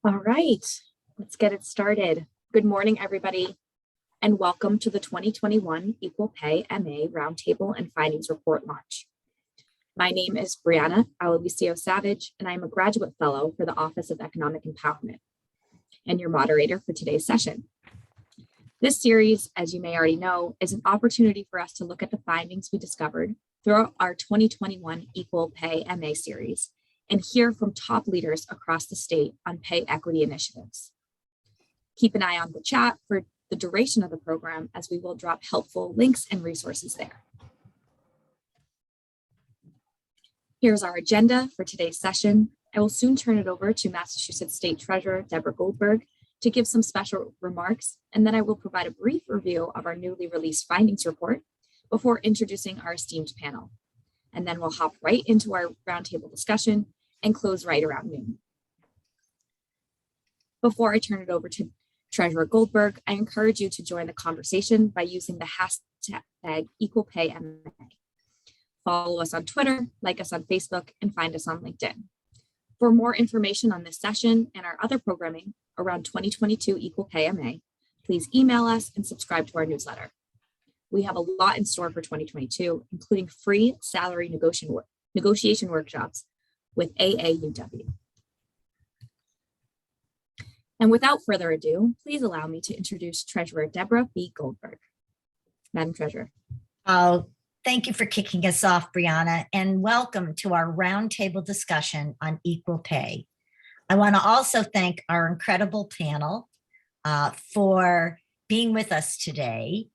All right, let's get it started. Good morning, everybody, and welcome to the 2021 Equal Pay MA Roundtable and Findings Report launch. My name is Brianna Alovisio-Savage, and I'm a graduate fellow for the Office of Economic Empowerment and your moderator for today's session. This series, as you may already know, is an opportunity for us to look at the findings we discovered throughout our 2021 Equal Pay MA series and hear from top leaders across the state on pay equity initiatives. Keep an eye on the chat for the duration of the program, as we will drop helpful links and resources there. Here's our agenda for today's session. I will soon turn it over to Massachusetts State Treasurer Deborah Goldberg to give some special remarks, and then I will provide a brief review of our newly released findings report before introducing our esteemed panel. And then we'll hop right into our roundtable discussion and close right around noon. Before I turn it over to Treasurer Goldberg, I encourage you to join the conversation by using the hashtag EqualPayMA. Follow us on Twitter, like us on Facebook, and find us on LinkedIn. For more information on this session and our other programming around 2022 Equal Pay MA, please email us and subscribe to our newsletter. We have a lot in store for 2022, including free salary negotiation workshops with AAUW. And without further ado, please allow me to introduce Treasurer Deborah B. Goldberg. Madam Treasurer. Oh, thank you for kicking us off, Brianna, and welcome to our roundtable discussion on equal pay. I want to also thank our incredible panel for being with us today.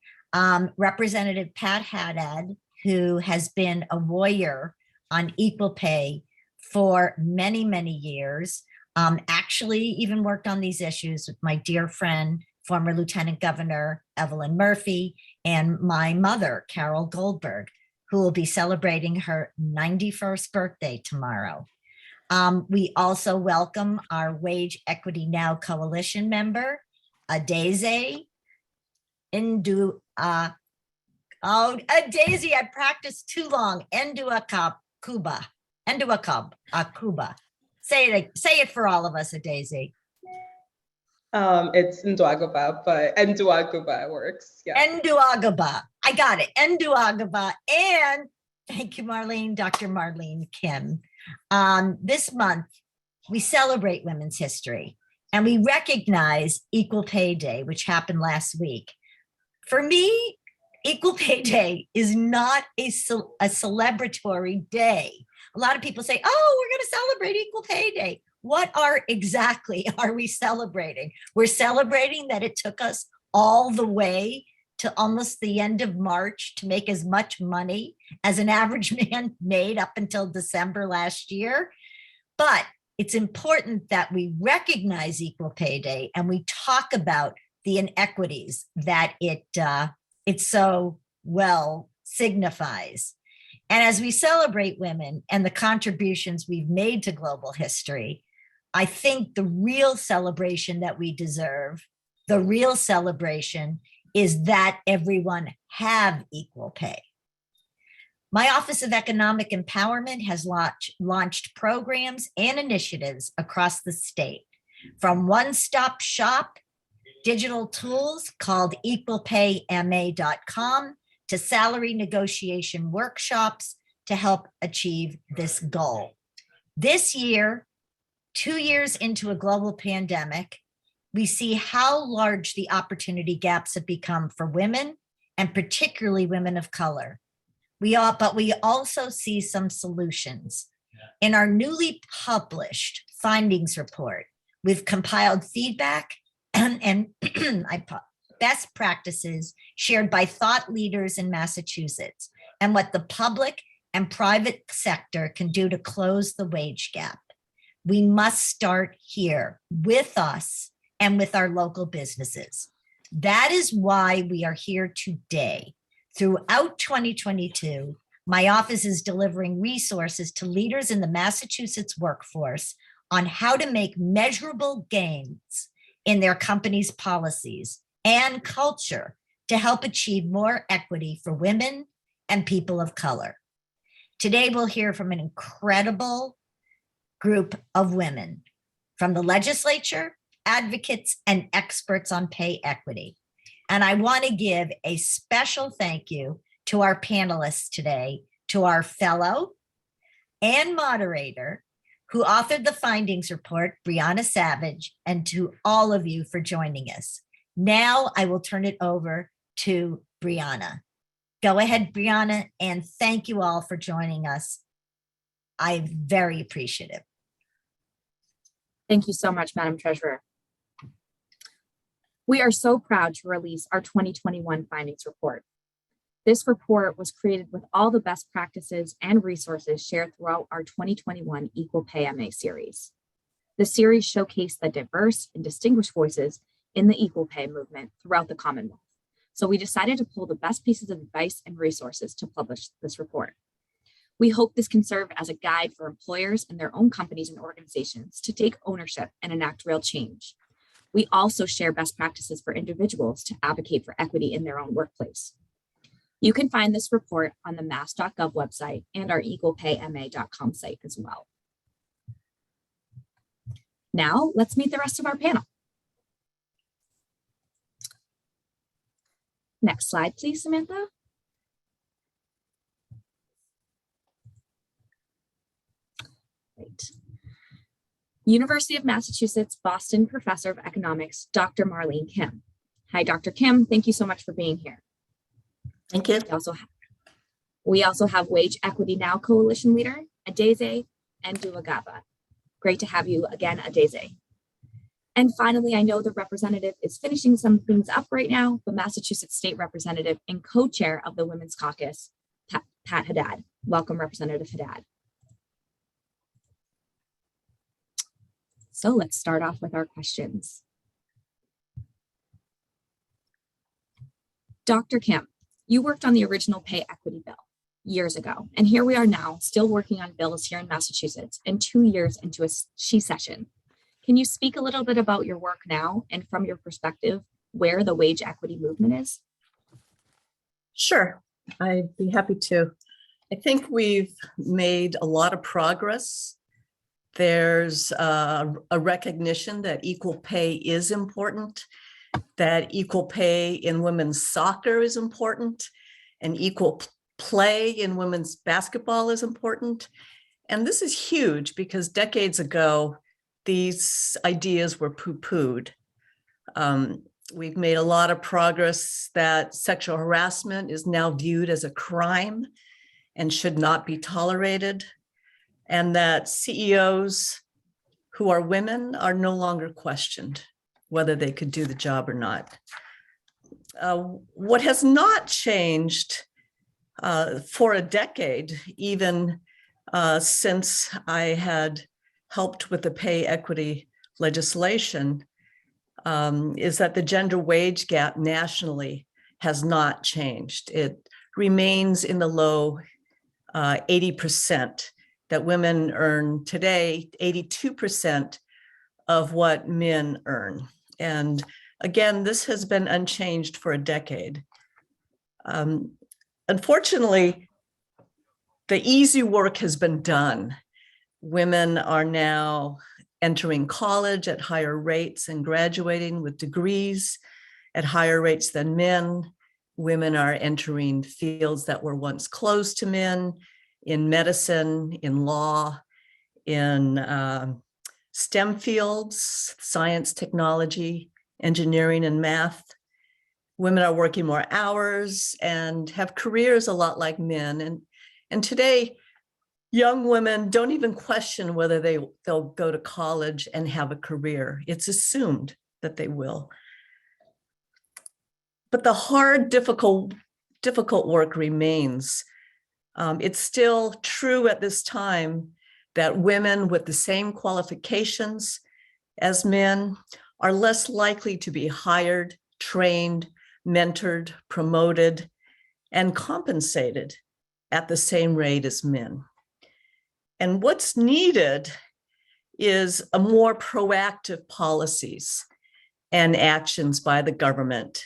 Representative Pat Haddad, who has been a warrior on equal pay for many, many years, actually even worked on these issues with my dear friend, former Lieutenant Governor Evelyn Murphy, and my mother, Carol Goldberg, who will be celebrating her 91st birthday tomorrow. We also welcome our Wage Equity Now Coalition member, Daisy Daisy, I practiced too long. Cuba. Say it for all of us, Daisy. It's Nduagaba, but Nduagaba works. Yeah. Nduagaba. I got it. Nduagaba. And thank you, Marlene, Dr. Marlene Kim. This month, we celebrate women's history and we recognize Equal Pay Day, which happened last week. For me, Equal Pay Day is not a celebratory day. A lot of people say, oh, we're going to celebrate Equal Pay Day. What exactly are we celebrating? We're celebrating that it took us all the way to almost the end of March to make as much money as an average man made up until December last year. But it's important that we recognize Equal Pay Day and we talk about the inequities that it so well signifies. And as we celebrate women and the contributions we've made to global history, I think the real celebration that we deserve, the real celebration, is that everyone have equal pay. My Office of Economic Empowerment has launched programs and initiatives across the state, from one-stop shop digital tools called EqualPayMA.com to salary negotiation workshops to help achieve this goal. This year, 2 years into a global pandemic, we see how large the opportunity gaps have become for women, and particularly women of color. But we also see some solutions. In our newly published findings report, we've compiled feedback and best practices shared by thought leaders in Massachusetts and what the public and private sector can do to close the wage gap. We must start here with us and with our local businesses. That is why we are here today. Throughout 2022, my office is delivering resources to leaders in the Massachusetts workforce on how to make measurable gains in their company's policies and culture to help achieve more equity for women and people of color. Today, we'll hear from an incredible group of women. from the legislature, advocates, and experts on pay equity. And I want to give a special thank you to our panelists today, to our fellow and moderator who authored the findings report, Brianna Savage, and to all of you for joining us. Now I will turn it over to Brianna. Go ahead, Brianna, and thank you all for joining us. I'm very appreciative. Thank you so much, Madam Treasurer. We are so proud to release our 2021 findings report. This report was created with all the best practices and resources shared throughout our 2021 Equal Pay MA series. The series showcased the diverse and distinguished voices in the equal pay movement throughout the Commonwealth. So we decided to pull the best pieces of advice and resources to publish this report. We hope this can serve as a guide for employers and their own companies and organizations to take ownership and enact real change. We also share best practices for individuals to advocate for equity in their own workplace. You can find this report on the mass.gov website and our equalpayma.com site as well. Now, let's meet the rest of our panel. Next slide, please, Samantha. Great. University of Massachusetts Boston Professor of Economics, Dr. Marlene Kim. Hi, Dr. Kim. Thank you so much for being here. Thank you. We also have Wage Equity Now Coalition Leader, Adeze and Duagava. Great to have you again, Adeze. And finally, I know the representative is finishing some things up right now, but Massachusetts State Representative and co-chair of the Women's Caucus, Pat Haddad. Welcome, Representative Haddad. So let's start off with our questions. Dr. Kim, you worked on the original pay equity bill years ago, and here we are now still working on bills here in Massachusetts and 2 years into a session. Can you speak a little bit about your work now and from your perspective, where the wage equity movement is? Sure, I'd be happy to. I think we've made a lot of progress. There's a recognition that equal pay is important, that equal pay in women's soccer is important, and equal play in women's basketball is important. And this is huge because decades ago, these ideas were poo-pooed. We've made a lot of progress that sexual harassment is now viewed as a crime and should not be tolerated, and that CEOs who are women are no longer questioned whether they could do the job or not. What has not changed for a decade, even since I had helped with the pay equity legislation, is that the gender wage gap nationally has not changed. It remains in the low 80% that women earn today, 82% of what men earn. And again, this has been unchanged for a decade. Unfortunately, the easy work has been done. Women are now entering college at higher rates and graduating with degrees at higher rates than men. Women are entering fields that were once closed to men, in medicine, in law, in STEM fields, science, technology, engineering, and math. Women are working more hours and have careers a lot like men. And today, young women don't even question whether they'll go to college and have a career. It's assumed that they will. But the hard, difficult work remains. It's still true at this time that women with the same qualifications as men are less likely to be hired, trained, mentored, promoted, and compensated at the same rate as men. And what's needed is a more proactive policies and actions by the government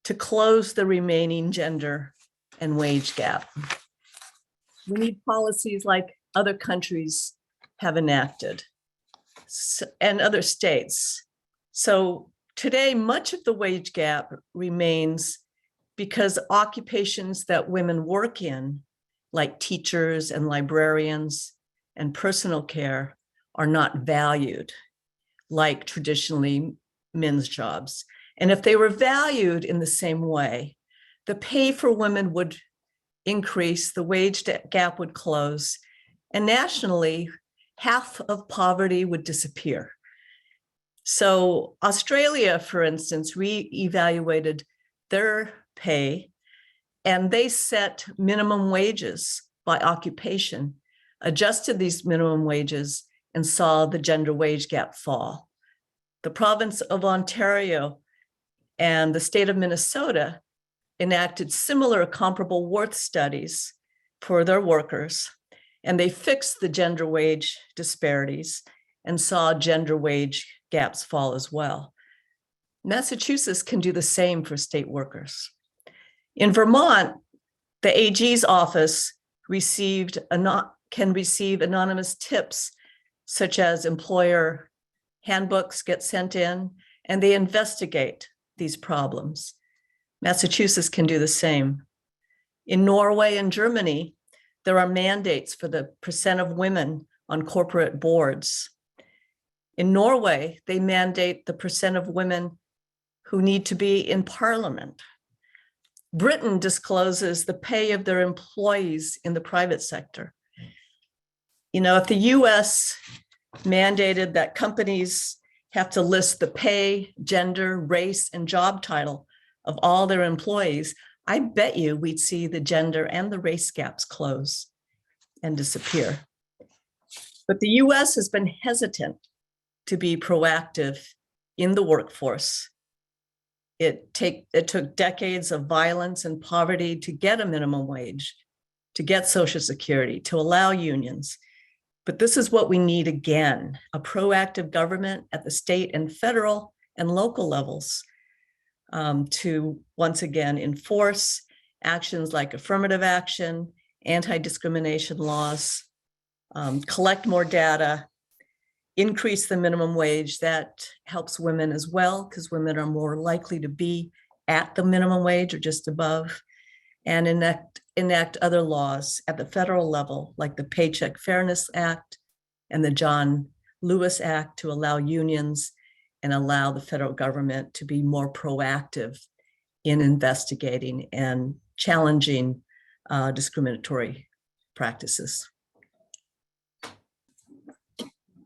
to close the remaining gender and wage gap. We need policies like other countries have enacted. and other states. So today, much of the wage gap remains because occupations that women work in, like teachers and librarians and personal care, are not valued like traditionally men's jobs. And if they were valued in the same way, the pay for women would increase, the wage gap would close, and nationally, half of poverty would disappear. So Australia, for instance, re-evaluated their pay, and they set minimum wages by occupation, adjusted these minimum wages, and saw the gender wage gap fall. The province of Ontario and the state of Minnesota enacted similar comparable worth studies for their workers, and they fixed the gender wage disparities and saw gender wage gaps fall as well. Massachusetts can do the same for state workers. In Vermont, the AG's office can receive anonymous tips, such as employer handbooks get sent in, and they investigate these problems. Massachusetts can do the same. In Norway and Germany, there are mandates for the percent of women on corporate boards. In Norway, they mandate the percent of women who need to be in parliament. Britain discloses the pay of their employees in the private sector. If the US mandated that companies have to list the pay, gender, race, and job title of all their employees, I bet you we'd see the gender and the race gaps close and disappear. But the US has been hesitant to be proactive in the workforce. It took decades of violence and poverty to get a minimum wage, to get Social Security, to allow unions. But this is what we need again, a proactive government at the state and federal and local levels to once again enforce actions like affirmative action, anti-discrimination laws, collect more data, increase the minimum wage. That helps women as well, because women are more likely to be at the minimum wage or just above, and enact other laws at the federal level, like the Paycheck Fairness Act and the John Lewis Act, to allow unions and allow the federal government to be more proactive in investigating and challenging discriminatory practices.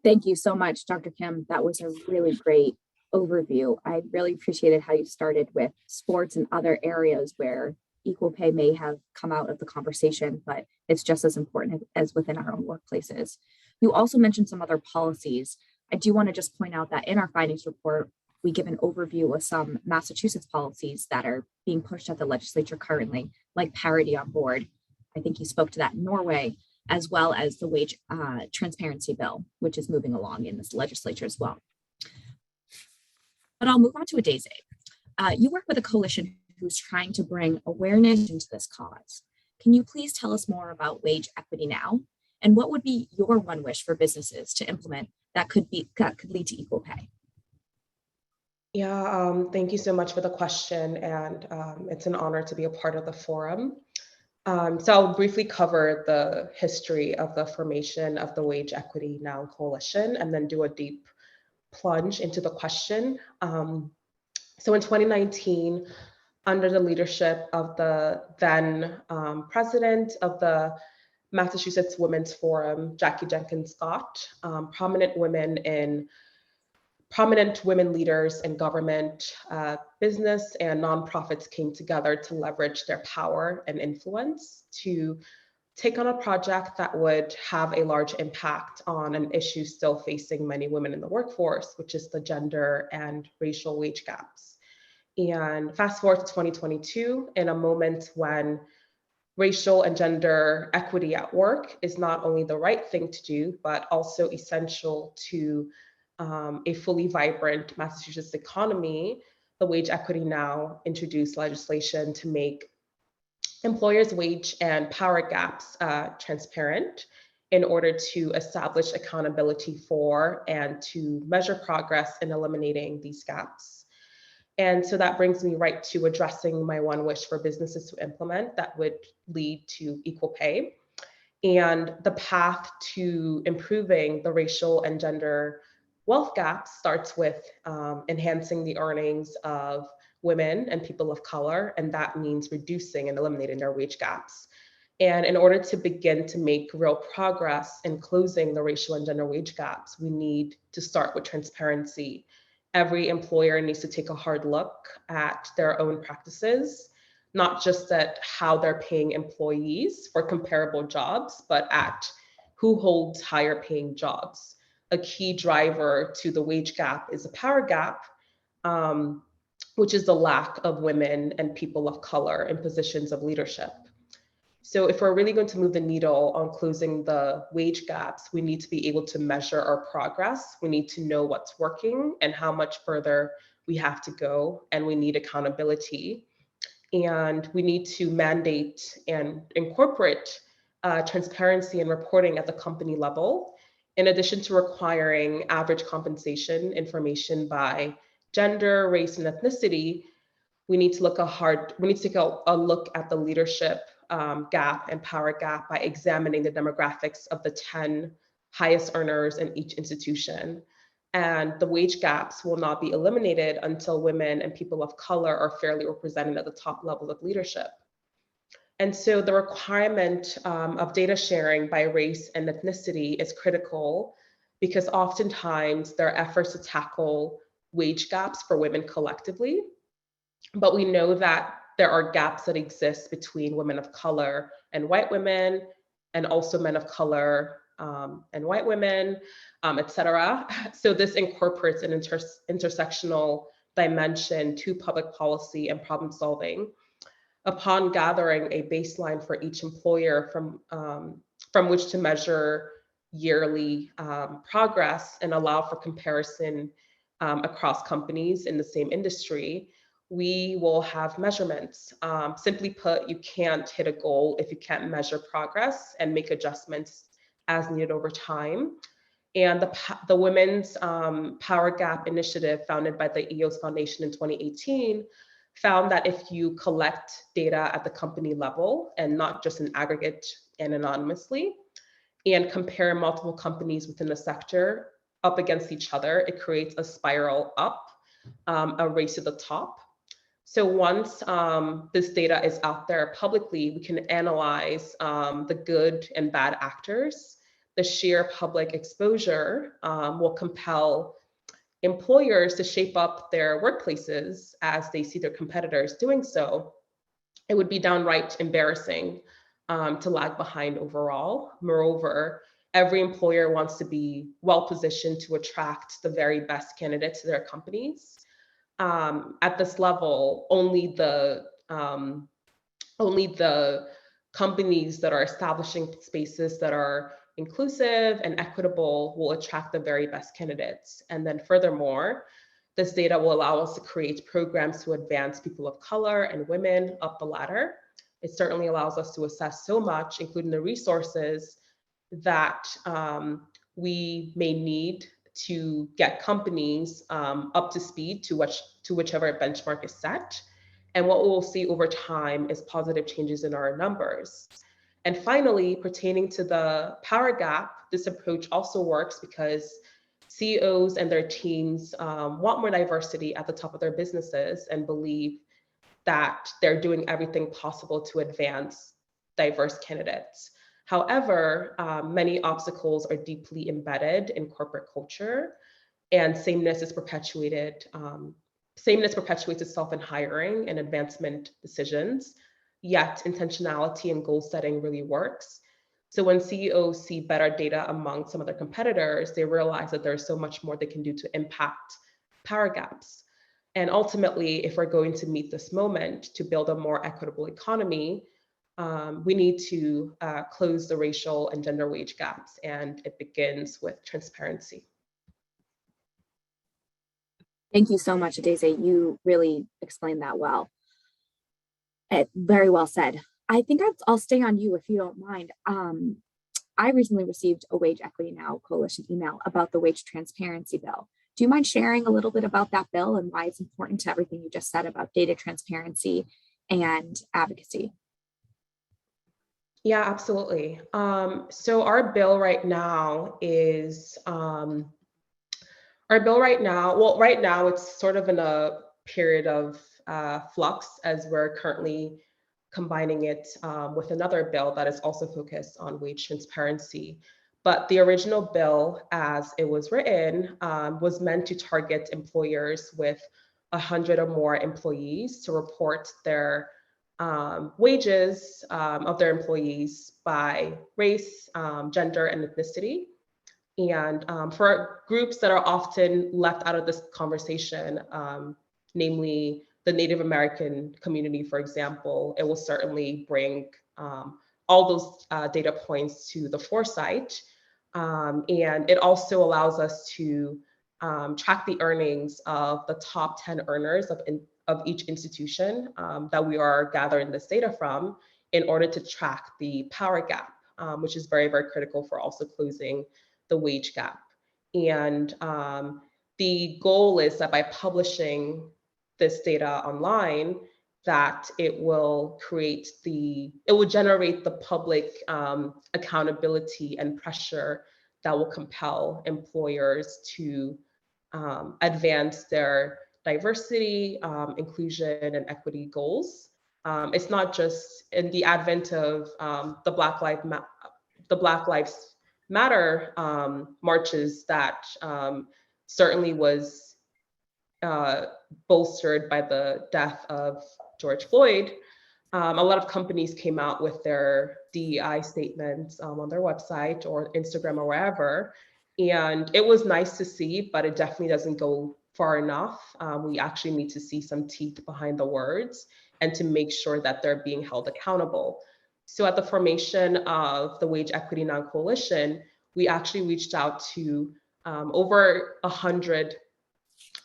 Thank you so much, Dr. Kim. That was a really great overview. I really appreciated how you started with sports and other areas where equal pay may have come out of the conversation, but it's just as important as within our own workplaces. You also mentioned some other policies. I do want to just point out that in our findings report, we give an overview of some Massachusetts policies that are being pushed at the legislature currently, like parity on board. I think you spoke to that in Norway, as well as the wage transparency bill, which is moving along in this legislature as well. But I'll move on to Adeze. You work with a coalition who's trying to bring awareness into this cause. Can you please tell us more about wage equity now? And what would be your one wish for businesses to implement that could lead to equal pay? Yeah, thank you so much for the question. And it's an honor to be a part of the forum. So I'll briefly cover the history of the formation of the Wage Equity Now Coalition and then do a deep plunge into the question. So in 2019, under the leadership of the then president of the Massachusetts Women's Forum, Jackie Jenkins Scott, prominent women leaders in government, business, and nonprofits came together to leverage their power and influence to take on a project that would have a large impact on an issue still facing many women in the workforce, which is the gender and racial wage gaps. And fast forward to 2022, in a moment when racial and gender equity at work is not only the right thing to do, but also essential to a fully vibrant Massachusetts economy, the Wage Equity Now introduced legislation to make employers' wage and power gaps transparent in order to establish accountability for and to measure progress in eliminating these gaps. And so that brings me right to addressing my one wish for businesses to implement that would lead to equal pay. And the path to improving the racial and gender wealth gap starts with enhancing the earnings of women and people of color, and that means reducing and eliminating their wage gaps. And in order to begin to make real progress in closing the racial and gender wage gaps, we need to start with transparency. Every employer needs to take a hard look at their own practices, not just at how they're paying employees for comparable jobs, but at who holds higher paying jobs. A key driver to the wage gap is a power gap, which is the lack of women and people of color in positions of leadership. So if we're really going to move the needle on closing the wage gaps, we need to be able to measure our progress. We need to know what's working and how much further we have to go, and we need accountability. And we need to mandate and incorporate transparency and reporting at the company level, in addition to requiring average compensation information by gender, race, and ethnicity. We need to take a look at the leadership gap and power gap by examining the demographics of the 10 highest earners in each institution. And the wage gaps will not be eliminated until women and people of color are fairly represented at the top level of leadership. And so the requirement of data sharing by race and ethnicity is critical, because oftentimes there are efforts to tackle wage gaps for women collectively, but we know that there are gaps that exist between women of color and white women, and also men of color and white women, et cetera. So this incorporates an intersectional dimension to public policy and problem solving. Upon gathering a baseline for each employer from which to measure yearly progress and allow for comparison across companies in the same industry, we will have measurements. Simply put, you can't hit a goal if you can't measure progress and make adjustments as needed over time. And the Women's Power Gap Initiative, founded by the EOS Foundation in 2018, found that if you collect data at the company level and not just in aggregate and anonymously, and compare multiple companies within the sector up against each other, it creates a spiral up, a race to the top. So once this data is out there publicly, we can analyze the good and bad actors. The sheer public exposure will compel employers to shape up their workplaces as they see their competitors doing so. It would be downright embarrassing to lag behind overall. Moreover, every employer wants to be well positioned to attract the very best candidates to their companies. At this level, only the companies that are establishing spaces that are inclusive and equitable will attract the very best candidates. And then furthermore, this data will allow us to create programs to advance people of color and women up the ladder. It certainly allows us to assess so much, including the resources that we may need to get companies up to speed to whichever benchmark is set. And what we'll see over time is positive changes in our numbers. And finally, pertaining to the power gap, this approach also works because CEOs and their teams want more diversity at the top of their businesses and believe that they're doing everything possible to advance diverse candidates. However, many obstacles are deeply embedded in corporate culture, and sameness perpetuates itself in hiring and advancement decisions, yet intentionality and goal setting really works. So when CEOs see better data among some of their competitors, they realize that there's so much more they can do to impact power gaps. And ultimately, if we're going to meet this moment to build a more equitable economy, we need to close the racial and gender wage gaps, and it begins with transparency. Thank you so much, Adeze. You really explained that well. Very well said. I think I'll stay on you if you don't mind. I recently received a Wage Equity Now Coalition email about the wage transparency bill. Do you mind sharing a little bit about that bill and why it's important to everything you just said about data transparency and advocacy? Yeah, absolutely. So our bill right now is well, right now it's sort of in a period of flux as we're currently combining it with another bill that is also focused on wage transparency. But the original bill, as it was written, was meant to target employers with 100 or more employees to report their wages of their employees by race, gender, and ethnicity. And for groups that are often left out of this conversation, namely the Native American community, for example, it will certainly bring all those data points to the foresight. And it also allows us to track the earnings of the top 10 earners of each institution that we are gathering this data from in order to track the power gap, which is very, very critical for also closing the wage gap. And the goal is that by publishing this data online, that it will generate the public accountability and pressure that will compel employers to advance their diversity, inclusion, and equity goals. It's not just in the advent of the Black Lives Matter marches that certainly was bolstered by the death of George Floyd. A lot of companies came out with their DEI statements on their website or Instagram or wherever. And it was nice to see, but it definitely doesn't go far enough. We actually need to see some teeth behind the words and to make sure that they're being held accountable. So at the formation of the Wage Equity Now Coalition, we actually reached out to over 100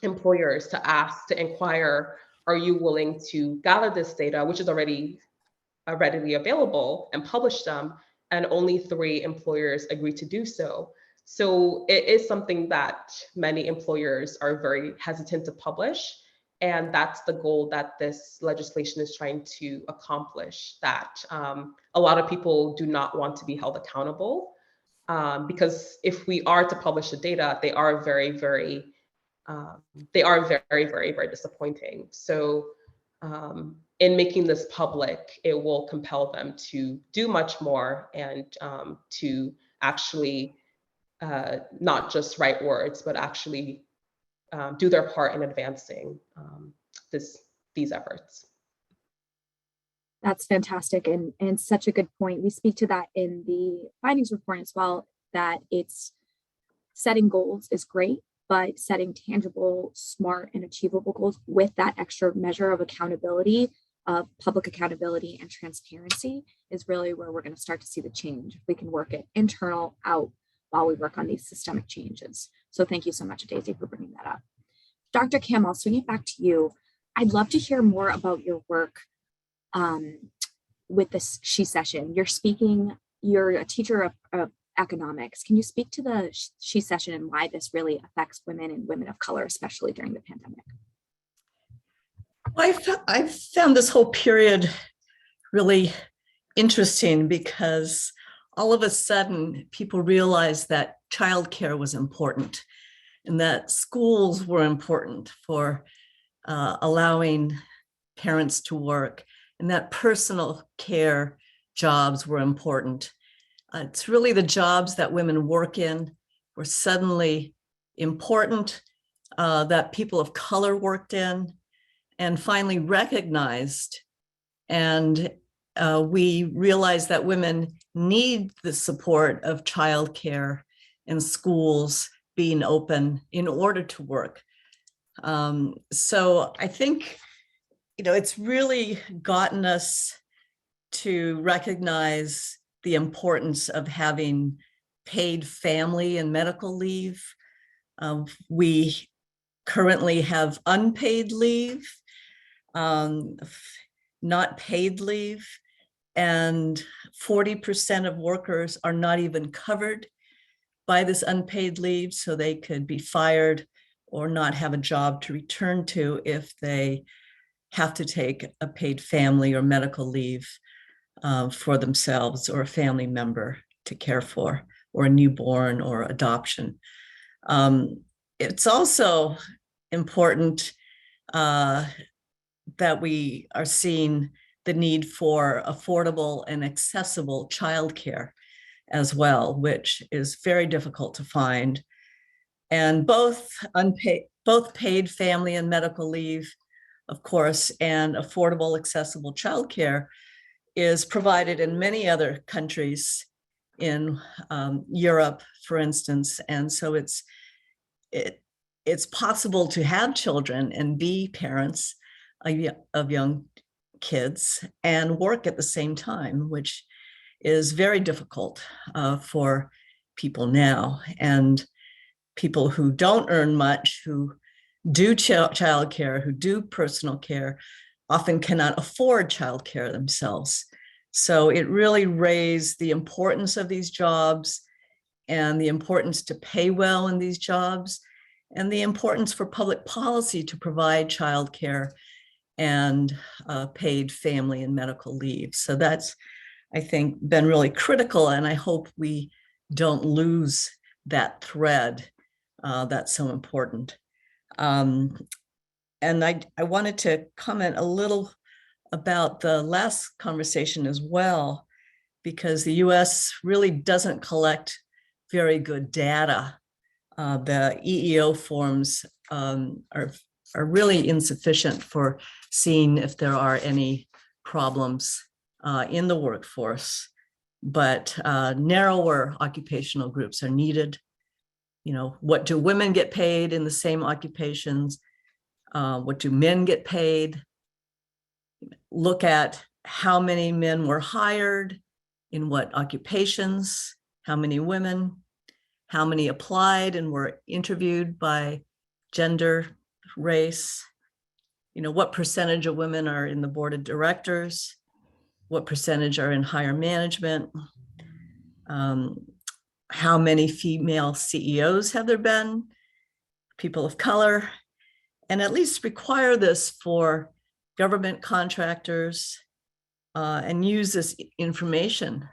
employers to inquire, are you willing to gather this data, which is already readily available, and publish them? And only 3 employers agreed to do so. So it is something that many employers are very hesitant to publish. And that's the goal that this legislation is trying to accomplish, that a lot of people do not want to be held accountable. Because if we are to publish the data, they are very, very disappointing. So in making this public, it will compel them to do much more and to actually not just write words, but actually do their part in advancing these efforts. That's fantastic and such a good point. We speak to that in the findings report as well, that it's setting goals is great, but setting tangible, smart, and achievable goals with that extra measure of accountability, of public accountability and transparency is really where we're going to start to see the change. We can work it internal out while we work on these systemic changes. So thank you so much, Daisy, for bringing that up. Dr. Kim, I'll swing it back to you. I'd love to hear more about your work with this She Session. You're a teacher of economics. Can you speak to the She Session and why this really affects women and women of color, especially during the pandemic? I've found this whole period really interesting because all of a sudden people realized that childcare was important and that schools were important for allowing parents to work, and that personal care jobs were important. It's really the jobs that women work in were suddenly important, that people of color worked in, and finally recognized. And we realized that women need the support of childcare and schools being open in order to work. So I think, it's really gotten us to recognize the importance of having paid family and medical leave. We currently have unpaid leave, not paid leave. and 40% of workers are not even covered by this unpaid leave, so they could be fired or not have a job to return to if they have to take a paid family or medical leave for themselves or a family member to care for, or a newborn or adoption. It's also important that we are seeing the need for affordable and accessible childcare as well, which is very difficult to find. And both paid family and medical leave, of course, and affordable, accessible childcare is provided in many other countries in Europe, for instance. And so it's possible to have children and be parents of young kids and work at the same time, which is very difficult for people now. And people who don't earn much, who do childcare, who do personal care, often cannot afford childcare themselves. So it really raised the importance of these jobs and the importance to pay well in these jobs and the importance for public policy to provide childcare and paid family and medical leave. So that's, I think, been really critical, and I hope we don't lose that thread that's so important. And I wanted to comment a little about the last conversation as well, because the US really doesn't collect very good data. The EEO forms are really insufficient for seeing if there are any problems in the workforce, but narrower occupational groups are needed. You know, what do women get paid in the same occupations? What do men get paid? Look at how many men were hired, in what occupations, how many women, how many applied and were interviewed by gender, race, you know, what percentage of women are in the board of directors, what percentage are in higher management, how many female CEOs have there been, people of color, and at least require this for government contractors and use this information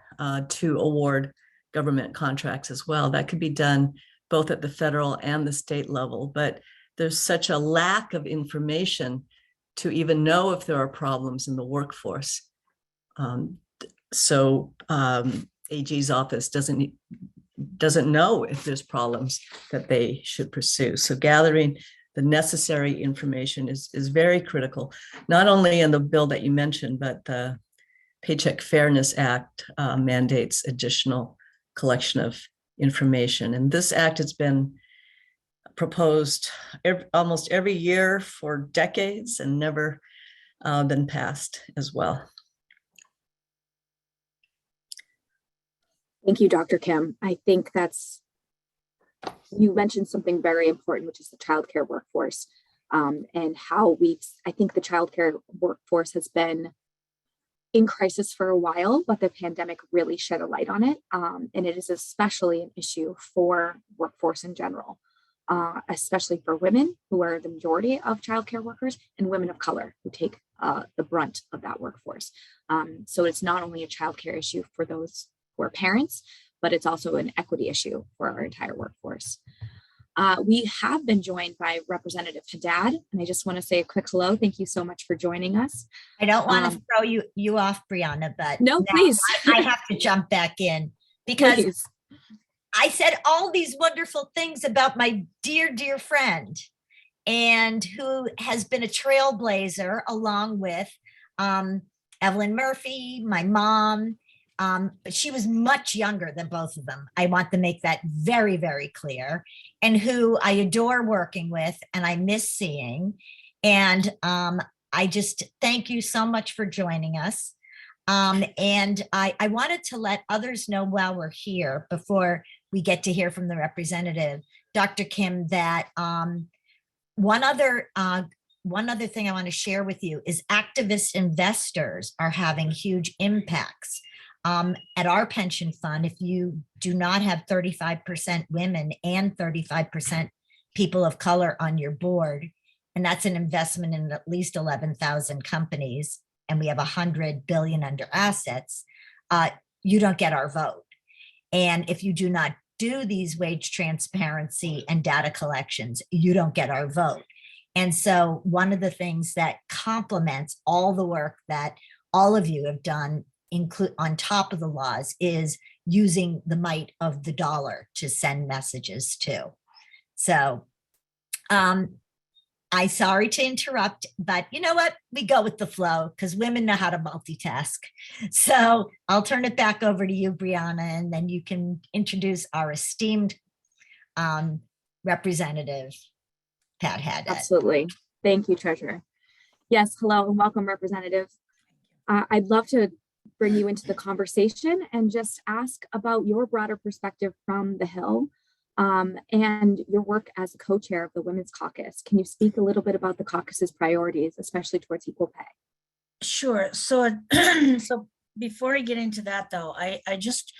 to award government contracts as well. That could be done both at the federal and the state level, but there's such a lack of information to even know if there are problems in the workforce. So AG's office doesn't know if there's problems that they should pursue. So gathering the necessary information is very critical, not only in the bill that you mentioned, but the Paycheck Fairness Act mandates additional collection of information. And this act has been proposed almost every year for decades and never been passed as well. Thank you, Dr. Kim. I think you mentioned something very important, which is the childcare workforce, and how I think the childcare workforce has been in crisis for a while, but the pandemic really shed a light on it. And it is especially an issue for workforce in general, especially for women, who are the majority of childcare workers, and women of color, who take the brunt of that workforce. So it's not only a childcare issue for those who are parents, but it's also an equity issue for our entire workforce. We have been joined by Representative Haddad, and I just want to say a quick hello. Thank you so much for joining us. I don't want to throw you off, Brianna, but no, please. I have to jump back in because Please. I said all these wonderful things about my dear, dear friend, and who has been a trailblazer along with Evelyn Murphy, my mom. But she was much younger than both of them. I want to make that very, very clear, and who I adore working with and I miss seeing. And I just thank you so much for joining us. And I wanted to let others know while we're here, before we get to hear from the representative, Dr. Kim, that one other one other thing I want to share with you is activist investors are having huge impacts. At our pension fund, if you do not have 35% women and 35% people of color on your board, and that's an investment in at least 11,000 companies, and we have 100 billion under assets, you don't get our vote. And if you do not do these wage transparency and data collections, you don't get our vote. And so one of the things that complements all the work that all of you have done, include on top of the laws, is using the might of the dollar to send messages to. So I'm sorry to interrupt, but you know what? We go with the flow because women know how to multitask. So I'll turn it back over to you, Brianna, and then you can introduce our esteemed representative, Pat Haddad. Absolutely. Thank you, Treasurer. Yes, hello and welcome, Representative. I'd love to bring you into the conversation and just ask about your broader perspective from the Hill and your work as a co-chair of the Women's Caucus. Can you speak a little bit about the caucus's priorities, especially towards equal pay? Sure. So, so before I get into that, though, I just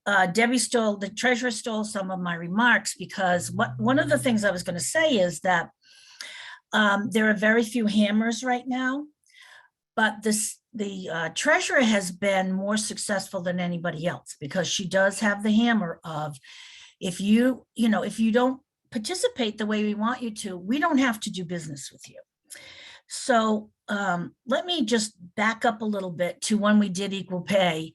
the treasurer stole some of my remarks, because one of the things I was going to say is that there are very few hammers right now, but the treasurer has been more successful than anybody else, because she does have the hammer of, if you don't participate the way we want you to, we don't have to do business with you. So let me just back up a little bit to when we did equal pay.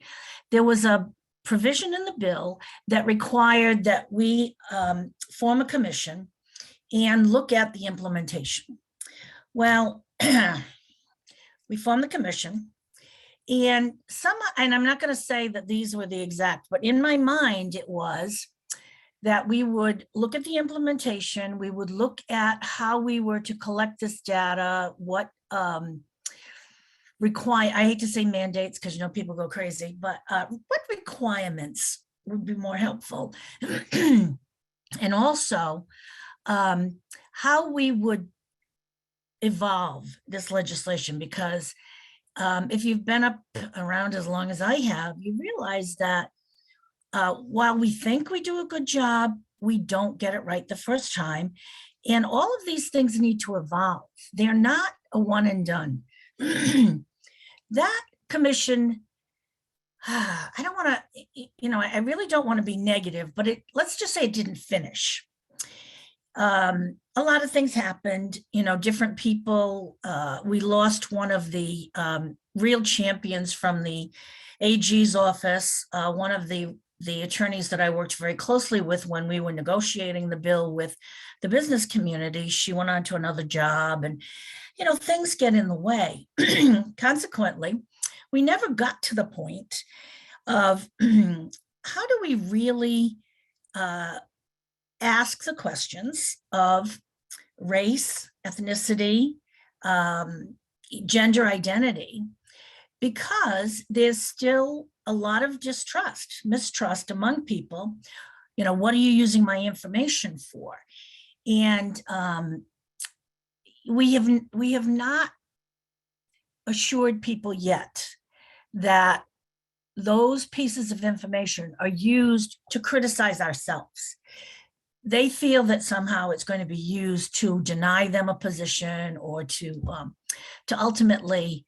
There was a provision in the bill that required that we form a commission and look at the implementation. Well, we formed the commission, and I'm not going to say that these were the exact, but in my mind it was that we would look at the implementation, we would look at how we were to collect this data, what I hate to say mandates because people go crazy, but what requirements would be more helpful? And also how we would evolve this legislation, because if you've been around as long as I have, you realize that while we think we do a good job, we don't get it right the first time. And all of these things need to evolve. They're not a one and done. That commission, I don't want to, I really don't want to be negative, but let's just say it didn't finish. A lot of things happened, different people. We lost one of the real champions from the AG's office, one of the attorneys that I worked very closely with when we were negotiating the bill with the business community. She went on to another job, and, things get in the way. Consequently, we never got to the point of how do we really ask the questions of race, ethnicity, gender identity, because there's still a lot of mistrust among people. What are you using my information for? And we have not assured people yet that those pieces of information are used to criticize ourselves. They feel that somehow it's going to be used to deny them a position, or to ultimately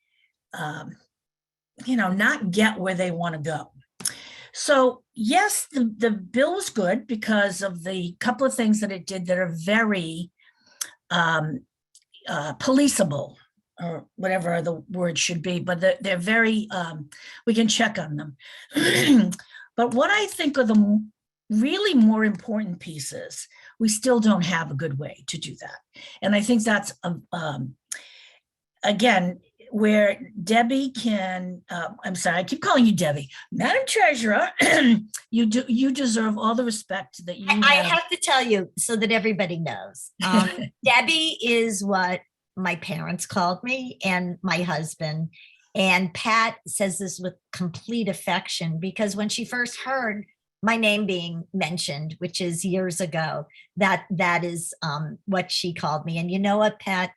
not get where they want to go. So yes, the bill was good because of the couple of things that it did that are very policeable, or whatever the word should be, but they're very, we can check on them. But what I think are the really more important pieces, we still don't have a good way to do that. And I think that's, again, where Debbie can, I'm sorry, I keep calling you Debbie, Madam Treasurer, you deserve all the respect that you I have to tell you so that everybody knows. Debbie is what my parents called me, and my husband. And Pat says this with complete affection, because when she first heard my name being mentioned, which is years ago, that is what she called me. And you know what, Pat?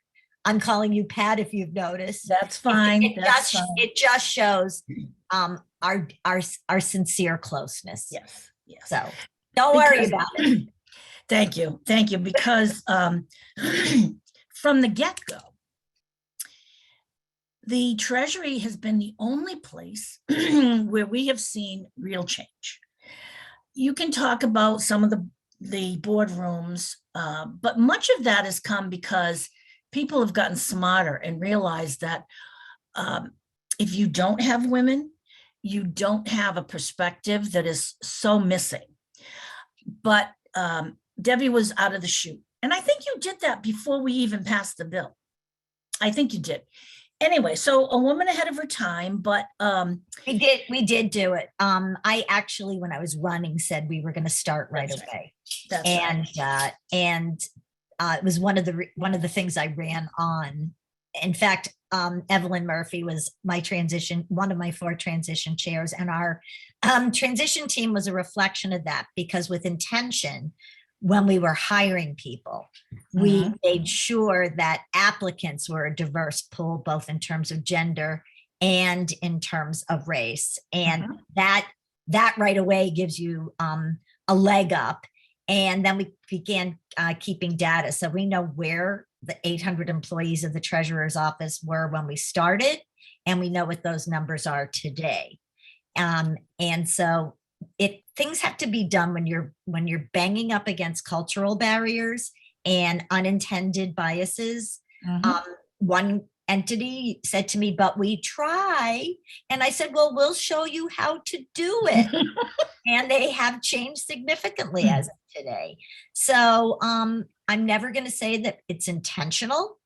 I'm calling you Pat if you've noticed. That's fine. It just shows our sincere closeness. Yes, yes. So don't worry Because- about it. Thank you, because from the get-go, the Treasury has been the only place where we have seen real change. You can talk about some of the boardrooms, but much of that has come because people have gotten smarter and realized that if you don't have women, you don't have a perspective that is so missing. But Debbie was out of the chute. And I think you did that before we even passed the bill. I think you did. Anyway, so a woman ahead of her time, but we did do it. I actually, when I was running, said we were going to start right away. That's right. It was one of the things I ran on. In fact, Evelyn Murphy was one of my 4 transition chairs, and our transition team was a reflection of that, because with intention, when we were hiring people, we made sure that applicants were a diverse pool, both in terms of gender and in terms of race. And that right away gives you a leg up. And then we began keeping data. So we know where the 800 employees of the treasurer's office were when we started, and we know what those numbers are today. And so things have to be done when you're banging up against cultural barriers and unintended biases. One entity said to me, "But we try." And I said, "Well, we'll show you how to do it." And they have changed significantly as of today. So I'm never going to say that it's intentional.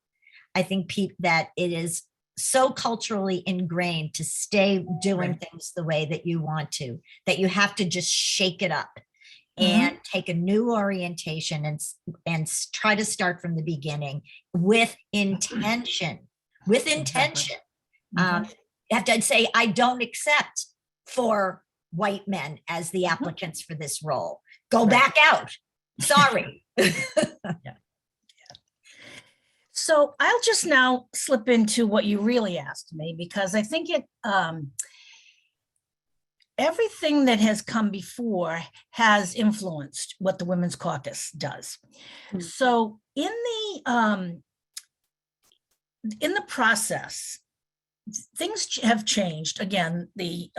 I think that it is so culturally ingrained to stay doing things the way that you want to, that you have to just shake it up and take a new orientation and try to start from the beginning with intention. You have to say, I don't accept 4 white men as the applicants for this role. Go back out. Sorry. So I'll just now slip into what you really asked me, because I think everything that has come before has influenced what the Women's Caucus does. So in the process, things have changed. Again, the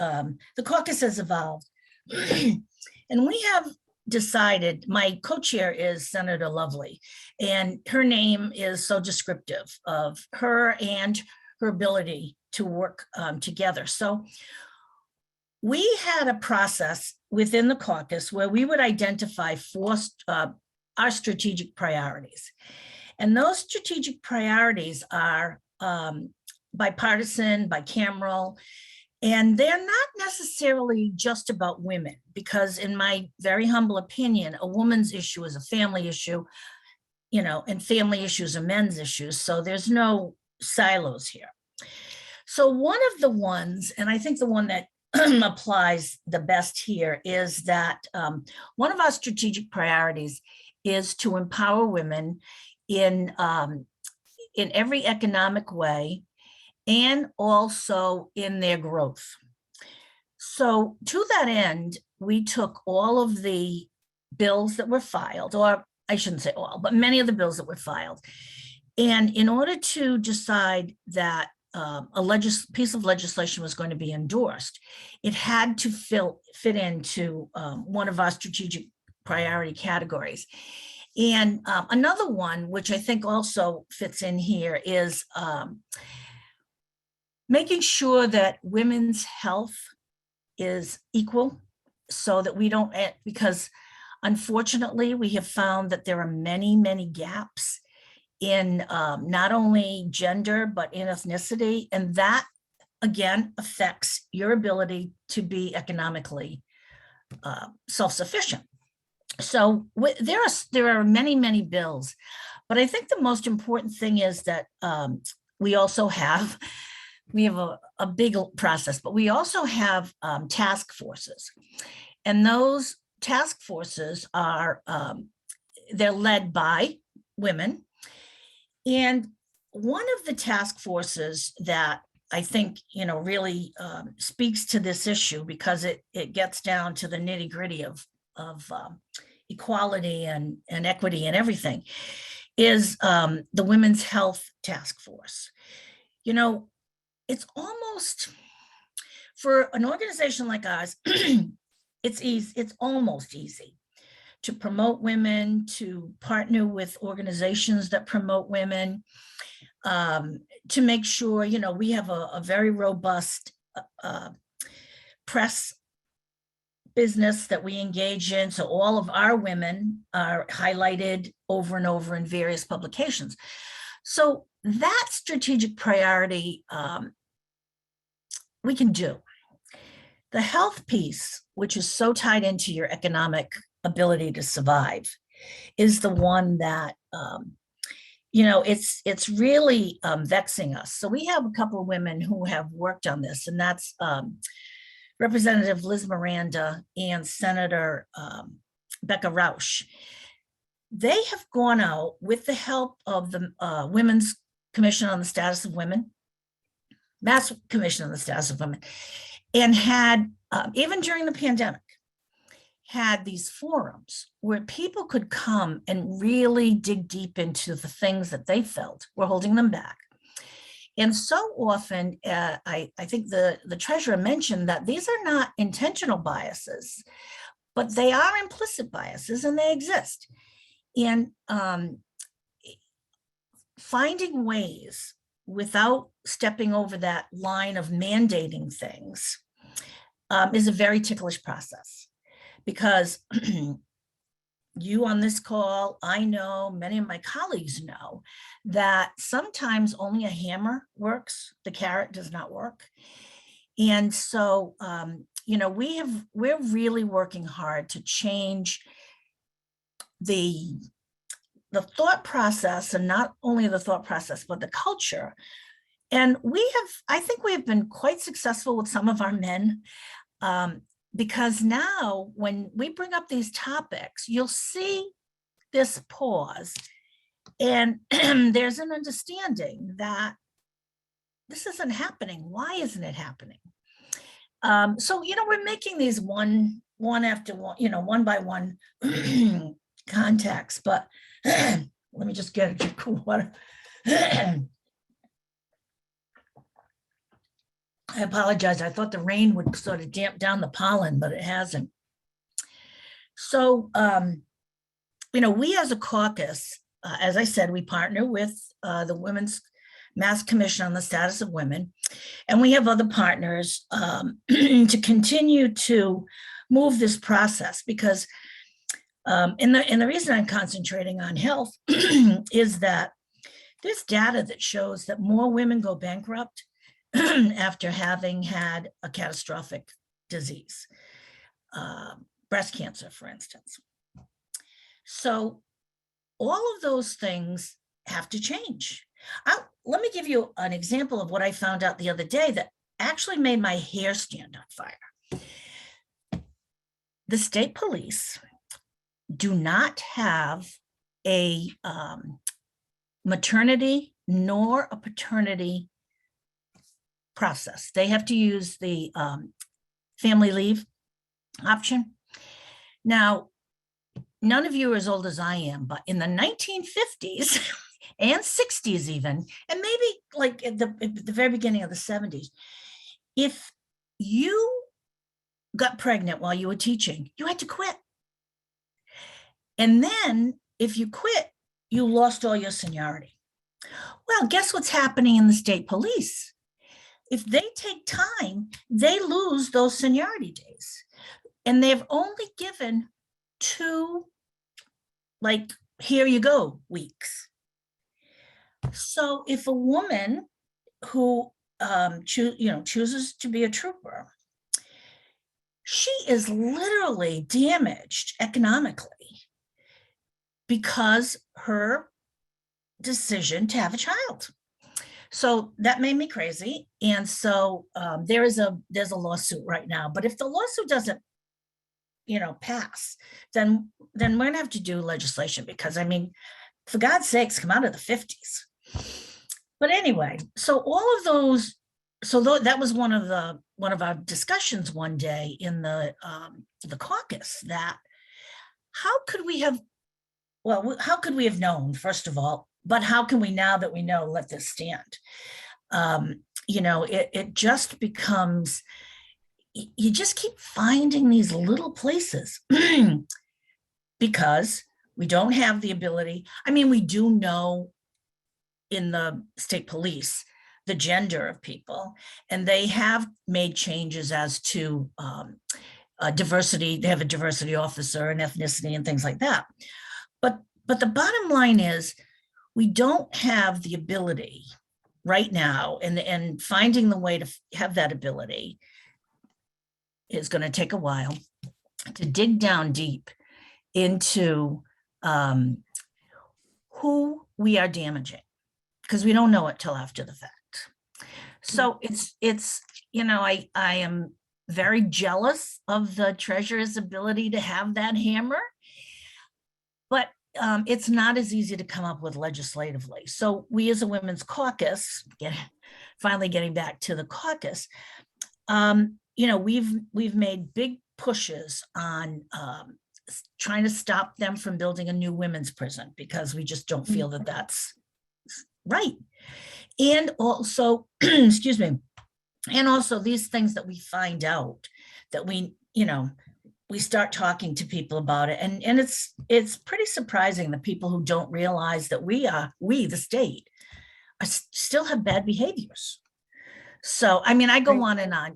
caucus has evolved, and we have decided, my co-chair is Senator Lovely, and her name is so descriptive of her and her ability to work together. So we had a process within the caucus where we would identify our strategic priorities. And those strategic priorities are bipartisan, bicameral, and they're not necessarily just about women, because in my very humble opinion, a woman's issue is a family issue, and family issues are men's issues. So there's no silos here. So one of the ones, and I think the one that applies the best here, is that one of our strategic priorities is to empower women in every economic way, and also in their growth. So to that end, we took all of the bills that were filed, or I shouldn't say all, but many of the bills that were filed. And in order to decide that a piece of legislation was going to be endorsed, it had to fit into one of our strategic priority categories. And another one, which I think also fits in here, is making sure that women's health is equal, so that we don't, because unfortunately we have found that there are many, many gaps in not only gender, but in ethnicity. And that, again, affects your ability to be economically self-sufficient. So there are many, many bills, but I think the most important thing is that we have a big process, but we also have task forces. And those task forces they're led by women. And one of the task forces that I think, really speaks to this issue, because it gets down to the nitty gritty of equality and equity and everything, is the Women's Health Task Force. It's almost, for an organization like ours, it's almost easy to promote women, to partner with organizations that promote women, to make sure, we have a very robust press business that we engage in. So all of our women are highlighted over and over in various publications. So that strategic priority, we can do. The health piece, which is so tied into your economic ability to survive, is the one that, it's really vexing us. So we have a couple of women who have worked on this, and that's Representative Liz Miranda and Senator Becca Rausch. They have gone out with the help of the Women's Commission on the Status of Women, Mass Commission on the Status of Women, and had, even during the pandemic, had these forums where people could come and really dig deep into the things that they felt were holding them back. And so often, I think the treasurer mentioned that these are not intentional biases, but they are implicit biases, and they exist. And finding ways without stepping over that line of mandating things is a very ticklish process, because you on this call, I know, many of my colleagues know, that sometimes only a hammer works, the carrot does not work. And so, we're really working hard to change the thought process, and not only the thought process, but the culture. And I think we have been quite successful with some of our men, because now when we bring up these topics, you'll see this pause, and there's an understanding that this isn't happening. Why isn't it happening? So, we're making these one after one, one by one contacts, but let me just get a drink of water. I apologize. I thought the rain would sort of damp down the pollen, but it hasn't. So, we as a caucus, as I said, we partner with the Women's Mass Commission on the Status of Women, and we have other partners to continue to move this process, because and the reason I'm concentrating on health is that there's data that shows that more women go bankrupt after having had a catastrophic disease, breast cancer, for instance. So all of those things have to change. Let me give you an example of what I found out the other day that actually made my hair stand on fire. The state police do not have a maternity nor a paternity process. They have to use the family leave option. Now, none of you are as old as I am, but in the 1950s and 60s even, and maybe like at the very beginning of the 70s, if you got pregnant while you were teaching, you had to quit. And then if you quit, you lost all your seniority. Well, guess what's happening in the state police? If they take time, they lose those seniority days. And they've only given 2, like, here you go weeks. So if a woman who chooses to be a trooper, she is literally damaged economically because her decision to have a child. So that made me crazy. And so there's a lawsuit right now. But if the lawsuit doesn't, pass, then we're gonna have to do legislation, because I mean, for God's sakes, come out of the 50s. But anyway, so all of those, that was one of our discussions one day in the caucus, that how could we have known, first of all, but how can we, now that we know, let this stand? It just becomes, you just keep finding these little places because we don't have the ability. I mean, we do know in the state police the gender of people, and they have made changes as to diversity. They have a diversity officer and ethnicity and things like that. But the bottom line is, we don't have the ability right now, and finding the way to have that ability is going to take a while, to dig down deep into who we are damaging, because we don't know it till after the fact. So it's I am very jealous of the treasurer's ability to have that hammer, but it's not as easy to come up with legislatively. So we, as a women's caucus, finally getting back to the caucus, we've made big pushes on trying to stop them from building a new women's prison, because we just don't feel that that's right. And also, excuse me, and also these things that we find out, that we start talking to people about it. And it's pretty surprising, the people who don't realize that we, the state, still have bad behaviors. So, I mean, I go on and on.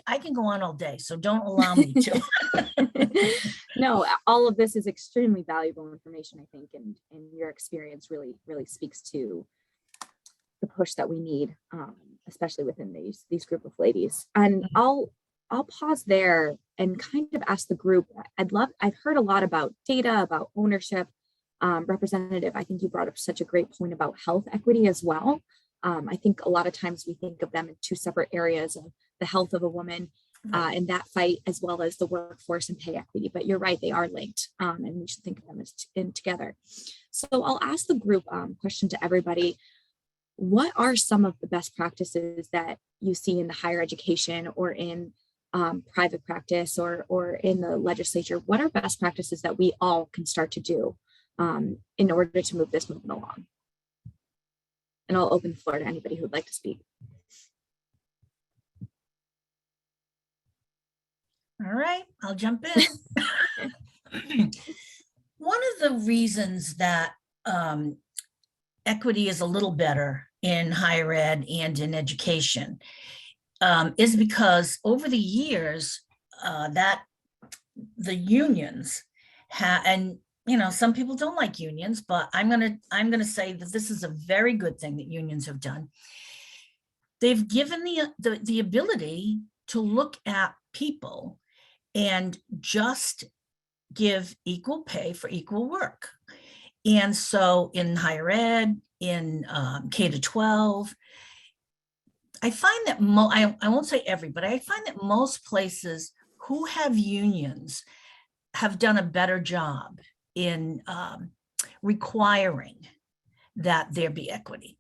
I can go on all day, so don't allow me to. No, all of this is extremely valuable information, I think, and your experience really, really speaks to the push that we need, especially within these group of ladies. And I'll pause there and kind of ask the group. I've heard a lot about data, about ownership. Representative, I think you brought up such a great point about health equity as well. I think a lot of times we think of them in two separate areas, of the health of a woman in that fight, as well as the workforce and pay equity. But you're right, they are linked, and we should think of them as together. So I'll ask the group question to everybody. What are some of the best practices that you see in the higher education or in private practice or in the legislature? What are best practices that we all can start to do in order to move this movement along? And I'll open the floor to anybody who would like to speak. All right, I'll jump in. One of the reasons that equity is a little better in higher ed and in education is because over the years that the unions and some people don't like unions, but I'm gonna say that this is a very good thing that unions have done. They've given the ability to look at people and just give equal pay for equal work. And so in higher ed, in K-12, I find that I won't say every, but I find that most places who have unions have done a better job in requiring that there be equity.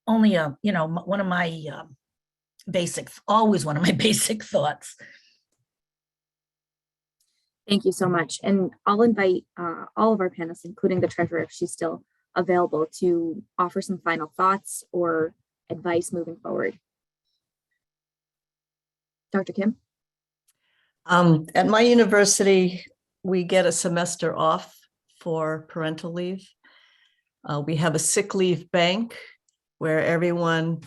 Only one of my basic thoughts. Thank you so much. And I'll invite all of our panelists, including the treasurer, if she's still available, to offer some final thoughts or advice moving forward. Dr. Kim? At my university, we get a semester off for parental leave. We have a sick leave bank where everyone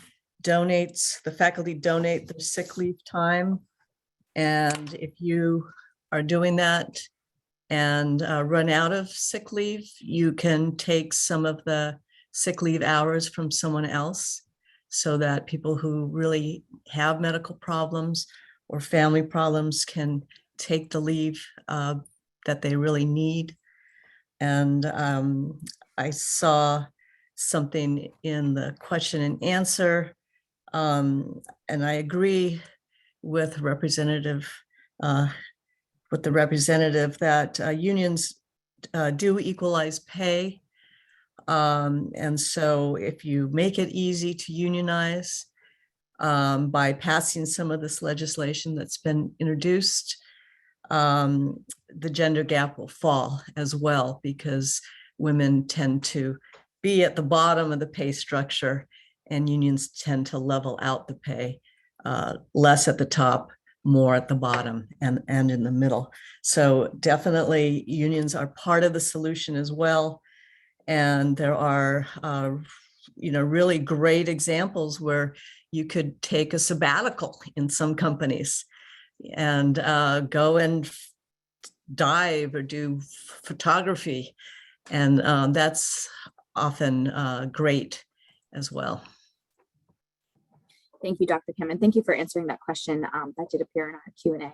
donates, the faculty donate their sick leave time. And if you are doing that and run out of sick leave, you can take some of the sick leave hours from someone else, so that people who really have medical problems or family problems can take the leave that they really need. And I saw something in the question and answer, and I agree with the representative that unions do equalize pay. And so if you make it easy to unionize by passing some of this legislation that's been introduced, the gender gap will fall as well, because women tend to be at the bottom of the pay structure and unions tend to level out the pay, less at the top, more at the bottom and in the middle. So definitely unions are part of the solution as well. And there are, really great examples where you could take a sabbatical in some companies and go and dive or do photography. And that's often great as well. Thank you, Dr. Kim, and thank you for answering that question. That did appear in our Q&A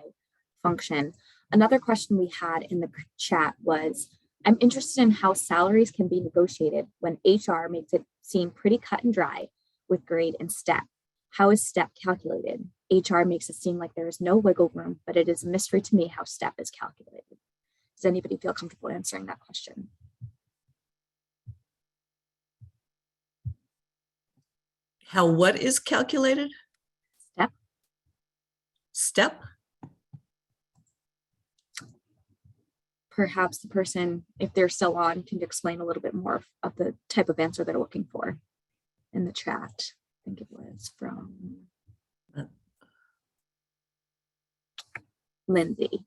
function. Another question we had in the chat was, I'm interested in how salaries can be negotiated when HR makes it seem pretty cut and dry with grade and step. How is step calculated? HR makes it seem like there is no wiggle room, but it is a mystery to me how step is calculated. Does anybody feel comfortable answering that question? How what is calculated? Step. Step? Perhaps the person, if they're still on, can explain a little bit more of the type of answer they're looking for in the chat. I think it was from Lindsay.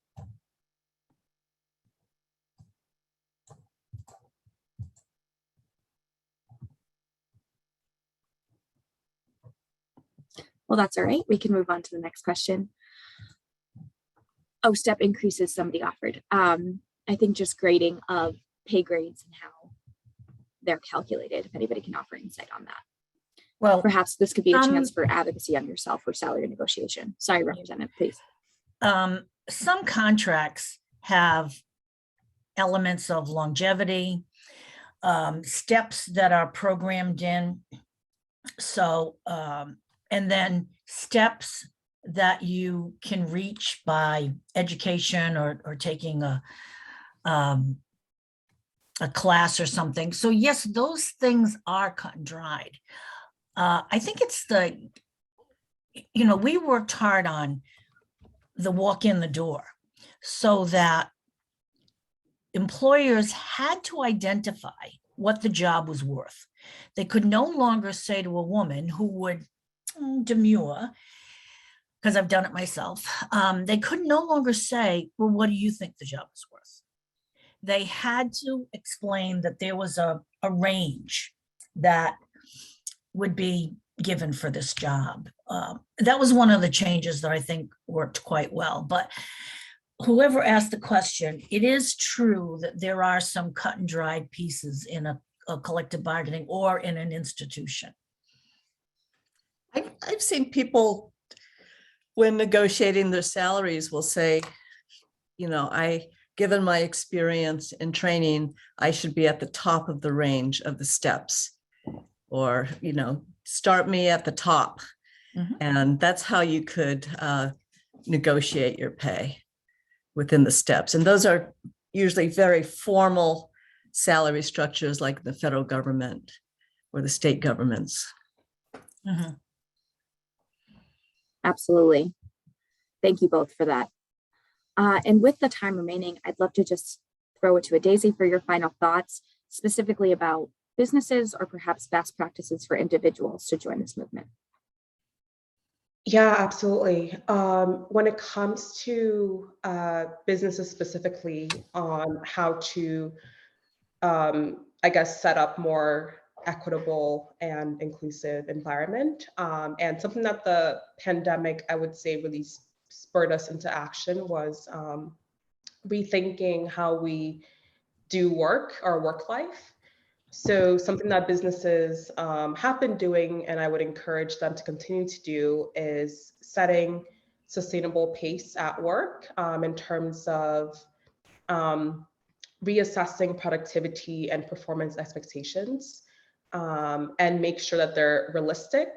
Well, that's all right. We can move on to the next question. Oh, step increases somebody offered. I think just grading of pay grades and how they're calculated, if anybody can offer insight on that. Well, Perhaps this could be a chance for advocacy on yourself or salary negotiation. Sorry, Representative, please. some contracts have elements of longevity, steps that are programmed in. So, and then steps that you can reach by education or taking a class or something. So yes, those things are cut and dried. I think it's we worked hard on the walk in the door so that employers had to identify what the job was worth. They could no longer say to a woman who would demur, because I've done it myself, they could no longer say, well, what do you think the job is worth? They had to explain that there was a range that would be given for this job. That was one of the changes that I think worked quite well. But whoever asked the question, it is true that there are some cut and dried pieces in a collective bargaining or in an institution. I've seen people, when negotiating their salaries, will say, given my experience and training, I should be at the top of the range of the steps, or, start me at the top. Mhm. And that's how you could negotiate your pay within the steps. And those are usually very formal salary structures like the federal government or the state governments. Mhm. Absolutely. Thank you both for that. And with the time remaining, I'd love to just throw it to a Daisy for your final thoughts, specifically about businesses or perhaps best practices for individuals to join this movement. Yeah, absolutely. When it comes to businesses specifically on how to, set up more equitable and inclusive environment, and something that the pandemic, I would say, really spurred us into action was rethinking how we do work, our work life. So something that businesses have been doing, and I would encourage them to continue to do, is setting sustainable pace at work in terms of reassessing productivity and performance expectations, and make sure that they're realistic.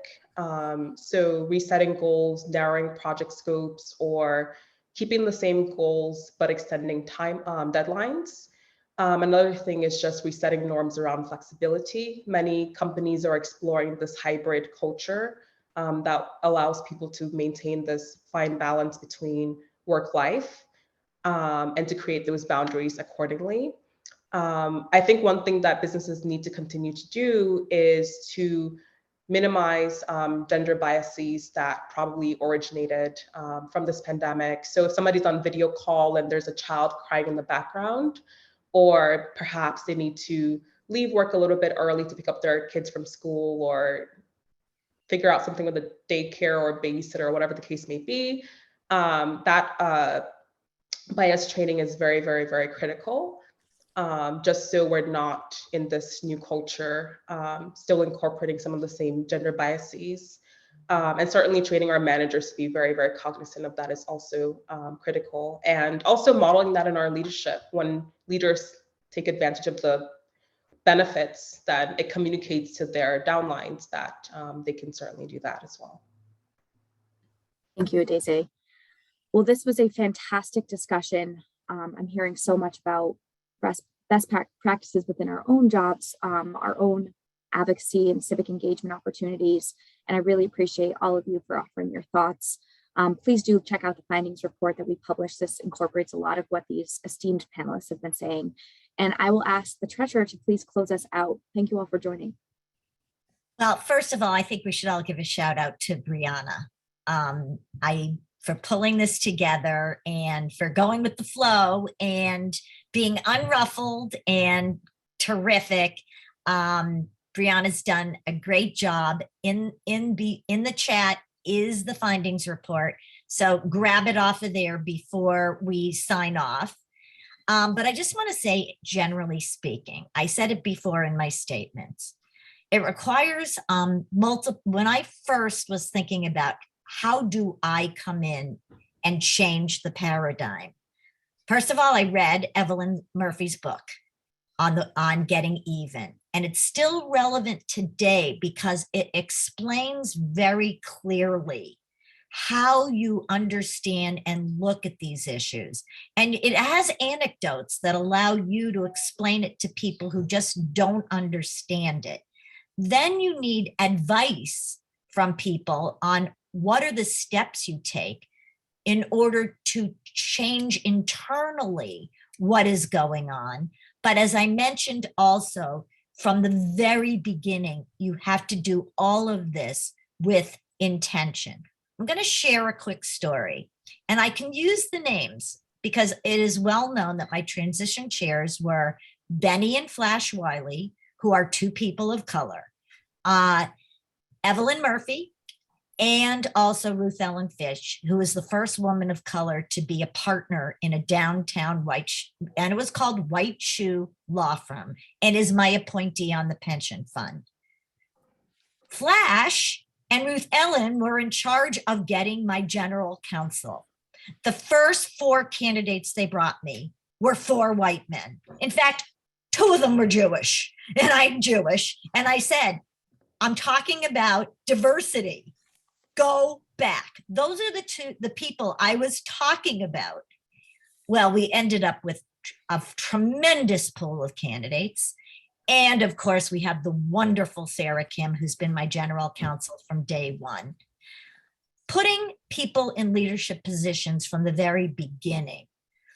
So resetting goals, narrowing project scopes, or keeping the same goals but extending time deadlines. Another thing is just resetting norms around flexibility. Many companies are exploring this hybrid culture that allows people to maintain this fine balance between work-life and to create those boundaries accordingly. I think one thing that businesses need to continue to do is to minimize gender biases that probably originated from this pandemic. So if somebody's on video call and there's a child crying in the background, or perhaps they need to leave work a little bit early to pick up their kids from school or figure out something with a daycare or babysitter or whatever the case may be, that bias training is very, very, very critical. Just so we're not in this new culture, still incorporating some of the same gender biases. And certainly training our managers to be very, very cognizant of that is also critical. And also modeling that in our leadership. When leaders take advantage of the benefits that it communicates to their downlines, that they can certainly do that as well. Thank you, Daisy. Well, this was a fantastic discussion. I'm hearing so much about best practices within our own jobs, our own advocacy and civic engagement opportunities. And I really appreciate all of you for offering your thoughts. Please do check out the findings report that we published. This incorporates a lot of what these esteemed panelists have been saying. And I will ask the treasurer to please close us out. Thank you all for joining. Well, first of all, I think we should all give a shout out to Brianna. For pulling this together and for going with the flow and being unruffled and terrific. Brianna's done a great job. In the chat is the findings report. So grab it off of there before we sign off. But I just want to say, generally speaking, I said it before in my statements. It requires when I first was thinking about how do I come in and change the paradigm? First of all, I read Evelyn Murphy's book on getting even. And it's still relevant today because it explains very clearly how you understand and look at these issues. And it has anecdotes that allow you to explain it to people who just don't understand it. Then you need advice from people on what are the steps you take in order to change internally what is going on. But as I mentioned also, from the very beginning, you have to do all of this with intention. I'm going to share a quick story, and I can use the names because it is well known that my transition chairs were Benny and Flash Wiley, who are two people of color, Evelyn Murphy, and also Ruth Ellen Fish, who was the first woman of color to be a partner in a downtown and it was called White Shoe Law Firm, and is my appointee on the pension fund. Flash and Ruth Ellen were in charge of getting my general counsel. The first 4 candidates they brought me were 4 white men. In fact, 2 of them were Jewish, and I'm Jewish. And I said, I'm talking about diversity. Go back. Those are the people I was talking about. Well, we ended up with a tremendous pool of candidates. And of course, we have the wonderful Sarah Kim, who's been my general counsel from day one. Putting people in leadership positions from the very beginning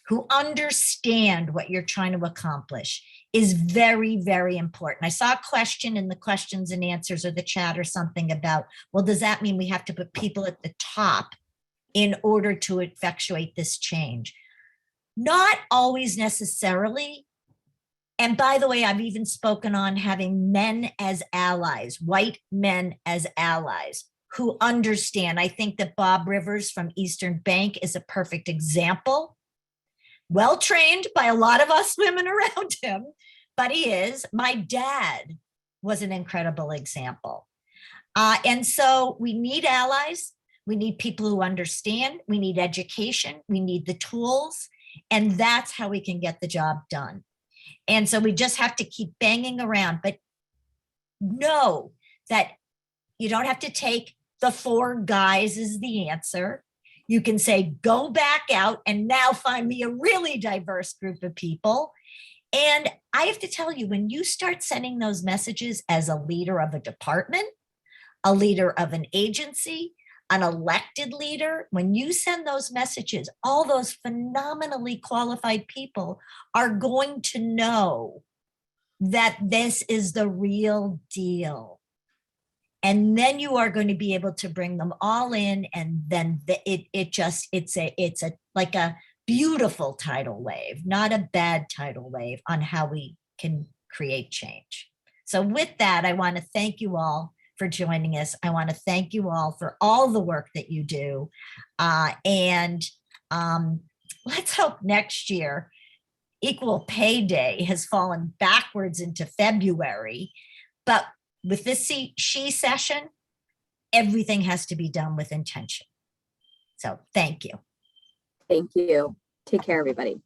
who understand what you're trying to accomplish is very, very important. I saw a question in the questions and answers or the chat or something about, well, does that mean we have to put people at the top in order to effectuate this change? Not always necessarily. And by the way, I've even spoken on having men as allies, white men as allies who understand. I think that Bob Rivers from Eastern Bank is a perfect example. Well trained by a lot of us women around him, but he is. My dad was an incredible example. And so we need allies. We need people who understand. We need education. We need the tools. And that's how we can get the job done. And so we just have to keep banging around, but know that you don't have to take the 4 guys as the answer. You can say, go back out and now find me a really diverse group of people. And I have to tell you, when you start sending those messages as a leader of a department, a leader of an agency, an elected leader, when you send those messages, all those phenomenally qualified people are going to know that this is the real deal. And then you are going to be able to bring them all in, and then it's like a beautiful tidal wave, not a bad tidal wave, on how we can create change. So with that, I want to thank you all for joining us. I want to thank you all for all the work that you do. Let's hope next year Equal Pay Day has fallen backwards into February, but with this she session, everything has to be done with intention. So thank you. Thank you. Take care, everybody.